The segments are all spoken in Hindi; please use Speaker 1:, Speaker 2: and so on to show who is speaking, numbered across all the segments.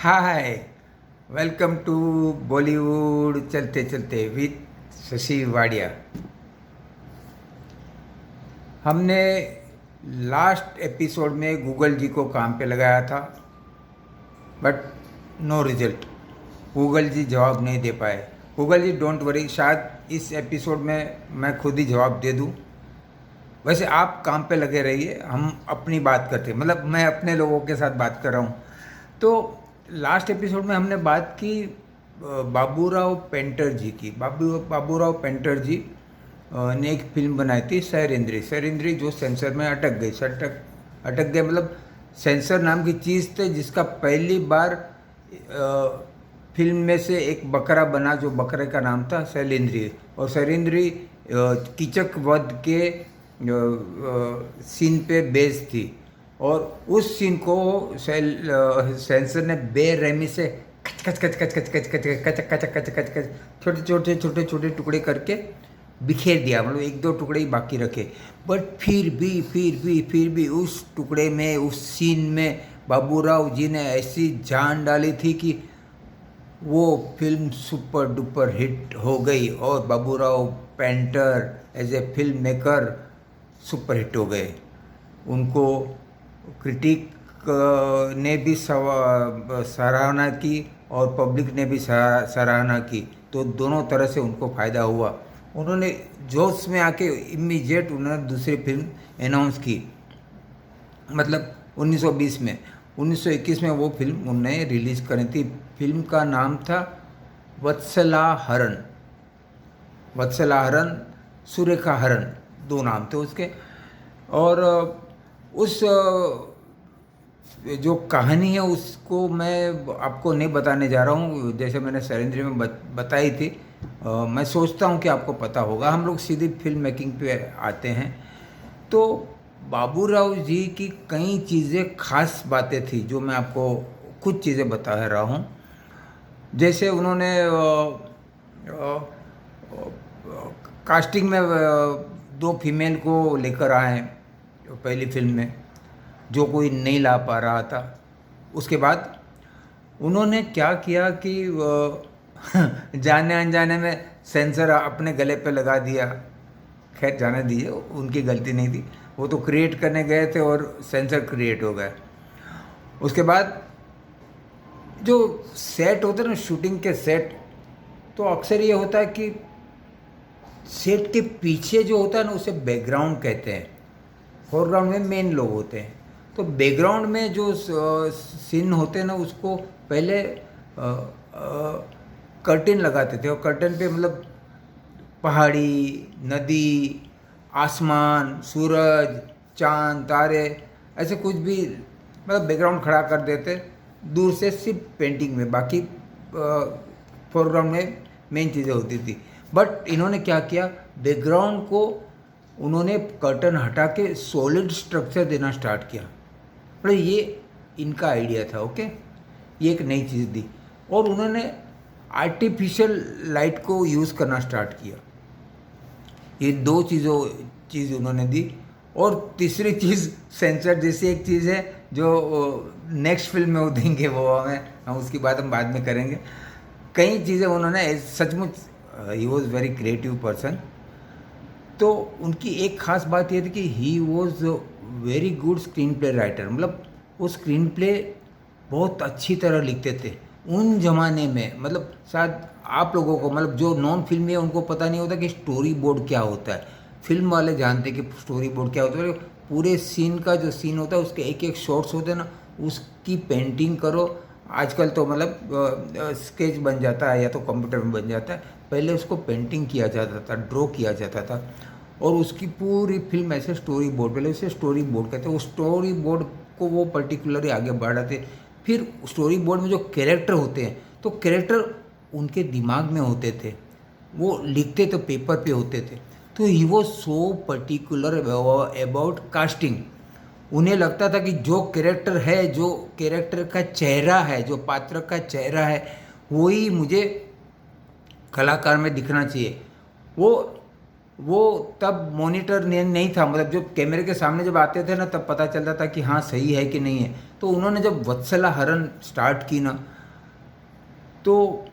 Speaker 1: हाय, वेलकम टू बॉलीवुड चलते चलते विथ शशि वाडिया। हमने लास्ट एपिसोड में गूगल जी को काम पे लगाया था, बट नो रिजल्ट। गूगल जी जवाब नहीं दे पाए। गूगल जी डोंट वरी, शायद इस एपिसोड में मैं खुद ही जवाब दे दूं। वैसे आप काम पे लगे रहिए, हम अपनी बात करते हैं, मतलब मैं अपने लोगों के साथ बात कर रहा हूँ। तो लास्ट एपिसोड में हमने बात की बाबूराव पेंटर जी की। बाबूराव पेंटर जी ने एक फिल्म बनाई थी सैरिंद्री, जो सेंसर में अटक गई। अटक गए मतलब सेंसर नाम की चीज़ थे, जिसका पहली बार फिल्म में से एक बकरा बना, जो बकरे का नाम था सैरिंद्री। और सैरिंद्री कीचक वध के सीन पे बेस्ड थी। और उस सीन को सेंसर ने बेरहमी से कच कच कच कच कच कच कच कच कच कच कच छोटे छोटे टुकड़े करके बिखेर दिया, मतलब एक दो टुकड़े ही बाकी रखे। बट फिर भी उस टुकड़े में, उस सीन में बाबूराव जी ने ऐसी जान डाली थी कि वो फिल्म सुपर डुपर हिट हो गई। और Baburao Painter as a film maker super hit हो गए। उनको क्रिटिक ने भी सराहना की और पब्लिक ने भी सराहना की, तो दोनों तरह से उनको फ़ायदा हुआ। उन्होंने जोश में आके इमीडिएट उन्होंने दूसरी फिल्म अनाउंस की, मतलब 1920 में। 1921 में वो फिल्म उन्होंने रिलीज़ करी थी। फिल्म का नाम था वत्सला हरण, सुरेखा हरण, दो नाम थे उसके। और उस जो कहानी है उसको मैं आपको नहीं बताने जा रहा हूँ, जैसे मैंने सैरिंद्री में बताई थी। मैं सोचता हूँ कि आपको पता होगा। हम लोग सीधी फिल्म मेकिंग पे आते हैं। तो बाबूराव जी की कई चीज़ें खास बातें थी, जो मैं आपको कुछ चीज़ें बता रहा हूँ। जैसे उन्होंने कास्टिंग में दो फीमेल को लेकर आए पहली फिल्म में, जो कोई नहीं ला पा रहा था। उसके बाद उन्होंने क्या किया कि जाने अनजाने में सेंसर अपने गले पे लगा दिया। खैर जाने दीजिए, उनकी गलती नहीं थी, वो तो क्रिएट करने गए थे और सेंसर क्रिएट हो गए। उसके बाद जो सेट होते हैं ना, शूटिंग के सेट, तो अक्सर ये होता है कि सेट के पीछे जो होता है ना, उसे बैकग्राउंड कहते हैं। फोरग्राउंड में मेन लोग होते हैं। तो बैकग्राउंड में जो सीन होते हैं ना, उसको पहले कर्टेन लगाते थे। और कर्टेन पे मतलब पहाड़ी, नदी, आसमान, सूरज, चांद, तारे, ऐसे कुछ भी, मतलब बैकग्राउंड खड़ा कर देते दूर से, सिर्फ पेंटिंग में। बाकी फोरग्राउंड में मेन चीज़ें होती थी। बट इन्होंने क्या किया, बैकग्राउंड को उन्होंने कर्टन हटा के सॉलिड स्ट्रक्चर देना स्टार्ट किया। मतलब ये इनका आइडिया था। ओके, ये एक नई चीज़ दी। और उन्होंने आर्टिफिशियल लाइट को यूज़ करना स्टार्ट किया। ये दो चीज़ उन्होंने दी। और तीसरी चीज़ सेंसर जैसी एक चीज़ है, जो नेक्स्ट फिल्म में वो देंगे, वो हम उसकी बात हम बाद में करेंगे। कई चीज़ें उन्होंने सचमुच, he was very creative person. तो उनकी एक ख़ास बात यह थी कि he was very good screen play writer. मतलब वो स्क्रीन प्ले बहुत अच्छी तरह लिखते थे उन ज़माने में। मतलब शायद आप लोगों को, मतलब जो नॉन फिल्मी है, उनको पता नहीं होता कि स्टोरी बोर्ड क्या होता है। फिल्म वाले जानते कि स्टोरी बोर्ड क्या होता है। पूरे सीन का जो सीन होता है, उसके एक एक शॉट्स होते हैं ना, उसकी पेंटिंग करो। आजकल तो मतलब स्केच बन जाता है या तो कंप्यूटर में बन जाता है। पहले उसको पेंटिंग किया जाता था, ड्रॉ किया जाता था। और उसकी पूरी फिल्म ऐसे स्टोरी बोर्ड, पहले उसे स्टोरी बोर्ड कहते हैं। उस स्टोरी बोर्ड को वो पर्टिकुलरली आगे बढ़ाते। फिर स्टोरी बोर्ड में जो कैरेक्टर होते हैं, तो कैरेक्टर उनके दिमाग में होते थे, वो लिखते तो पेपर पे होते थे। तो ही वो सो पर्टिकुलर अबाउट कास्टिंग। उन्हें लगता था कि जो कैरेक्टर है, जो कैरेक्टर का चेहरा है, जो पात्र का चेहरा है, वही मुझे कलाकार में दिखना चाहिए। वो तब मॉनिटर नहीं था, मतलब जो कैमरे के सामने जब आते थे ना, तब पता चलता था कि हाँ सही है कि नहीं है। तो उन्होंने जब वत्सला हरण स्टार्ट की ना, तो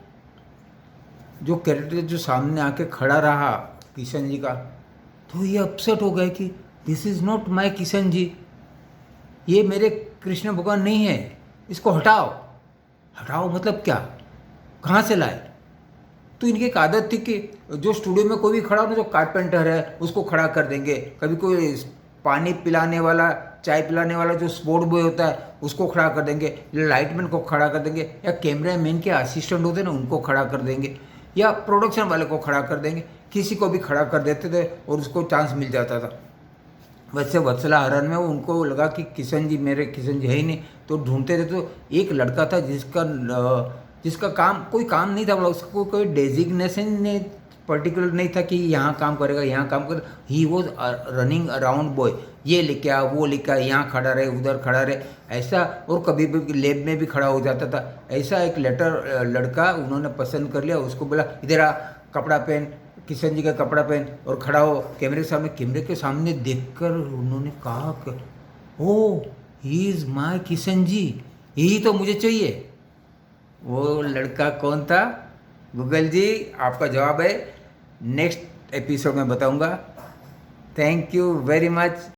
Speaker 1: जो कैरेक्टर जो सामने आके खड़ा रहा किशन जी का, तो ये अपसेट हो गए कि this is not my Kishan ji, ये मेरे कृष्ण भगवान नहीं है, इसको हटाओ। हटाओ मतलब क्या, कहाँ से लाए? तो इनकी एक आदत थी कि जो स्टूडियो में कोई भी खड़ा हो ना, जो कारपेंटर है उसको खड़ा कर देंगे, कभी कोई पानी पिलाने वाला, चाय पिलाने वाला जो स्पोर्ट बॉय होता है उसको खड़ा कर देंगे, लाइटमैन को खड़ा कर देंगे, या कैमरा मैन के असिस्टेंट होते हैं ना उनको खड़ा कर देंगे, या प्रोडक्शन वाले को खड़ा कर देंगे, किसी को भी खड़ा कर देते थे और उसको चांस मिल जाता था। वैसे वत्सला हरण में उनको लगा कि किशन जी, मेरे किशन जी है ही नहीं, तो ढूंढते थे। तो एक लड़का था जिसका काम कोई काम नहीं था, मतलब उसको कोई डेजिग्नेशन ने पर्टिकुलर नहीं था कि यहाँ काम करेगा, यहाँ काम कर। He was running around boy, ये लेके आ, वो लेके आ, यहाँ खड़ा रहे, उधर खड़ा रहे, ऐसा। और कभी भी लैब में भी खड़ा हो जाता था। ऐसा एक लड़का उन्होंने पसंद कर लिया, उसको बोला इधर आ, कपड़ा पहन, किशन जी का कपड़ा पहन और खड़ा हो कैमरे के सामने। कैमरे के सामने देखकर उन्होंने कहा कि ओ ही इज़ माय किशन जी, यही तो मुझे चाहिए। वो लड़का कौन था? गूगल जी आपका जवाब है नेक्स्ट एपिसोड में बताऊंगा। Thank you very much.